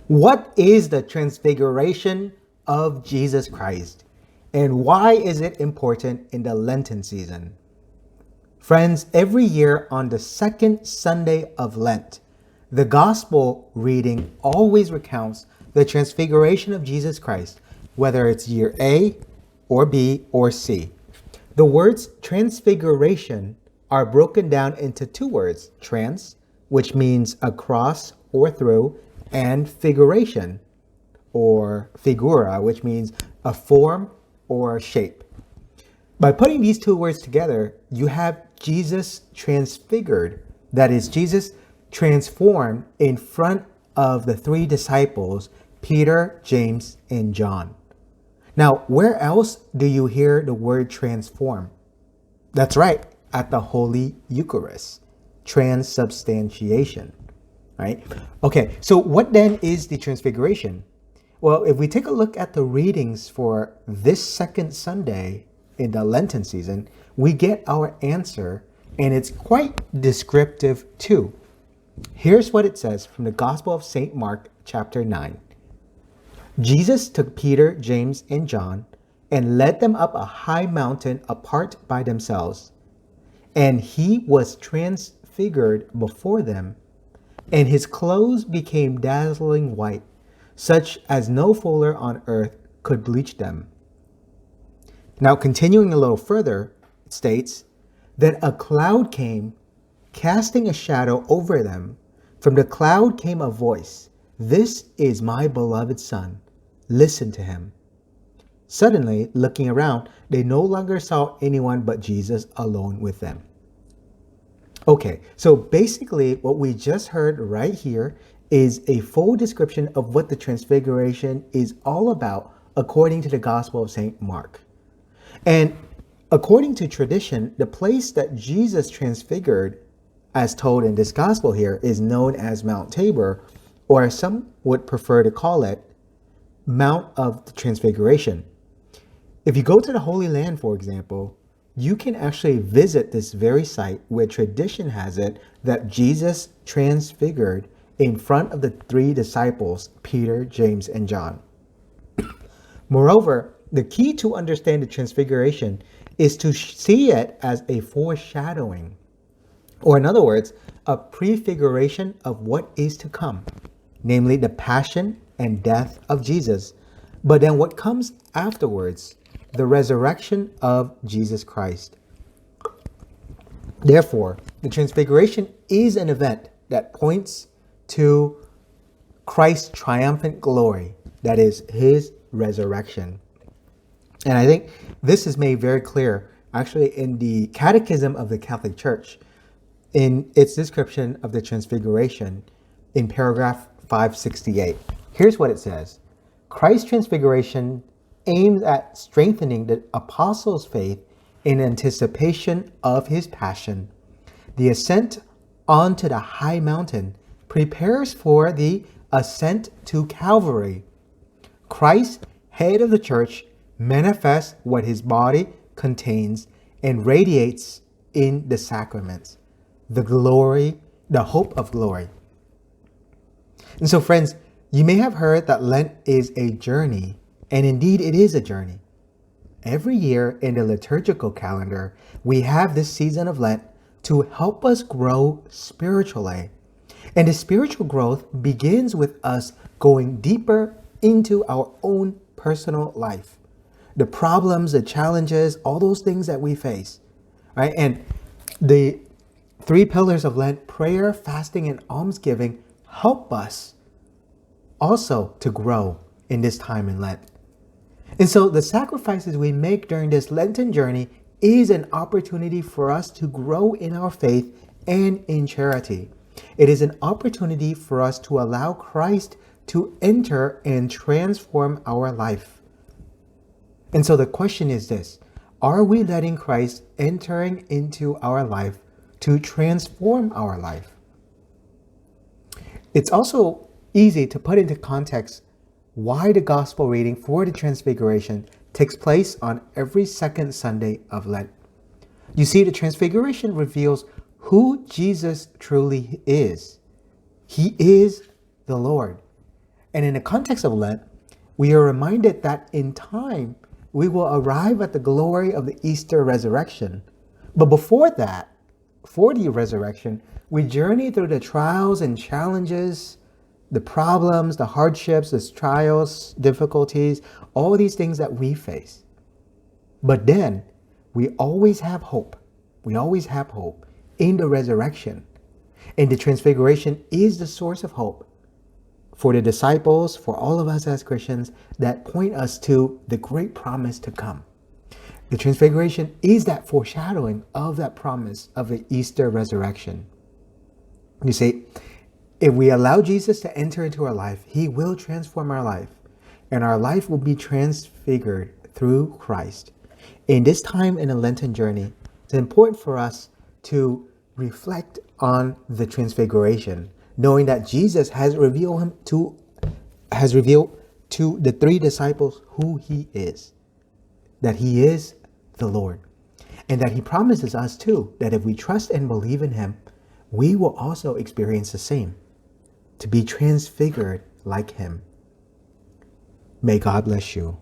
What is the Transfiguration of Jesus Christ? And why is it important in the Lenten season? Friends, every year on the second Sunday of Lent, the Gospel reading always recounts the Transfiguration of Jesus Christ, whether it's year A or B or C. The words transfiguration are broken down into two words, trans, which means across or through, and figuration, or figura, which means a form or a shape. By putting these two words together, you have Jesus transfigured, that is, Jesus transformed in front of the three disciples, Peter, James, and John. Now, where else do you hear the word transform? That's right, at the Holy Eucharist, transubstantiation, right? Okay, so what then is the Transfiguration? Well, if we take a look at the readings for this second Sunday in the Lenten season, we get our answer, and it's quite descriptive too. Here's what it says from the Gospel of St. Mark, chapter 9. Jesus took Peter, James, and John and led them up a high mountain apart by themselves. And he was transfigured before them, and his clothes became dazzling white, such as no fuller on earth could bleach them. Now, continuing a little further, it states, Then a cloud came, casting a shadow over them. From the cloud came a voice, This is my beloved Son. Listen to him. Suddenly, looking around, they no longer saw anyone but Jesus alone with them. Okay, so basically what we just heard right here is a full description of what the Transfiguration is all about according to the Gospel of St. Mark. And according to tradition, the place that Jesus transfigured, as told in this Gospel here, is known as Mount Tabor, or as some would prefer to call it, Mount of the Transfiguration. If you go to the Holy Land, for example, you can actually visit this very site where tradition has it that Jesus transfigured in front of the three disciples, Peter, James, and John. Moreover, the key to understand the Transfiguration is to see it as a foreshadowing, or in other words, a prefiguration of what is to come, namely the passion and death of Jesus, but then what comes afterwards, the resurrection of Jesus Christ. Therefore, the Transfiguration is an event that points to Christ's triumphant glory, that is, his resurrection. And I think this is made very clear actually in the Catechism of the Catholic Church in its description of the Transfiguration in paragraph 568. Here's what it says. Christ's Transfiguration aims at strengthening the apostles' faith in anticipation of his passion. The ascent onto the high mountain prepares for the ascent to Calvary. Christ, head of the church, manifests what his body contains and radiates in the sacraments, the glory, the hope of glory. And so, friends, you may have heard that Lent is a journey, and indeed it is a journey. Every year in the liturgical calendar, we have this season of Lent to help us grow spiritually. And the spiritual growth begins with us going deeper into our own personal life. The problems, the challenges, all those things that we face, right? And the three pillars of Lent, prayer, fasting, and almsgiving, help us also to grow in this time in Lent. And so the sacrifices we make during this Lenten journey is an opportunity for us to grow in our faith and in charity. It is an opportunity for us to allow Christ to enter and transform our life. And so the question is this: are we letting Christ entering into our life to transform our life? It's also easy to put into context why the gospel reading for the Transfiguration takes place on every second Sunday of Lent. You see, the Transfiguration reveals who Jesus truly is. He is the Lord. And in the context of Lent, we are reminded that in time, we will arrive at the glory of the Easter resurrection. But before that, for the resurrection, we journey through the trials and challenges, the problems, the hardships, the trials, difficulties, all these things that we face. But then we always have hope. We always have hope in the resurrection. And the transfiguration is the source of hope for the disciples, for all of us as Christians, that point us to the great promise to come. The transfiguration is that foreshadowing of that promise of the Easter resurrection. You see, if we allow Jesus to enter into our life, he will transform our life, and our life will be transfigured through Christ. In this time in a Lenten journey, it's important for us to reflect on the transfiguration, knowing that Jesus has revealed to the three disciples who he is, that he is the Lord, and that he promises us too, that if we trust and believe in him, we will also experience the same, to be transfigured like him. May God bless you.